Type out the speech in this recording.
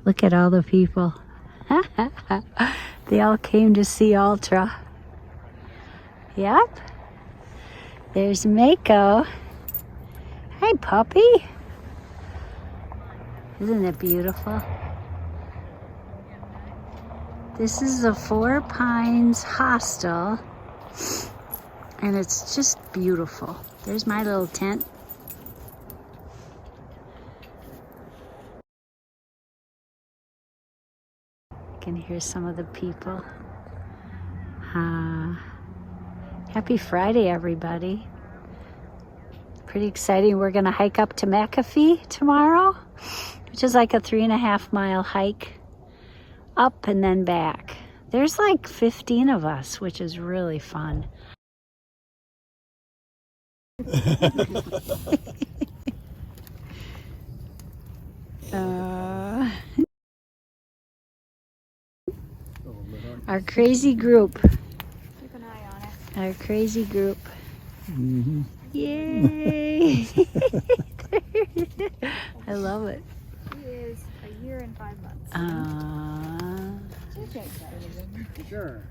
Look at all the people. They all came to see Ultra. Yep. There's Mako. Hi, puppy. Isn't it beautiful? This is the Four Pines Hostel, and it's just beautiful. There's my little tent. You can hear some of the people. Happy Friday, everybody. Pretty exciting. We're going to hike up to McAfee tomorrow, which is like a 3.5-mile hike up and then back. There's like 15 of us, which is really fun. Our crazy group. Keep an eye on it. Our crazy group. Mm-hmm. Yay! I love it. He is a year and 5 months. Sure.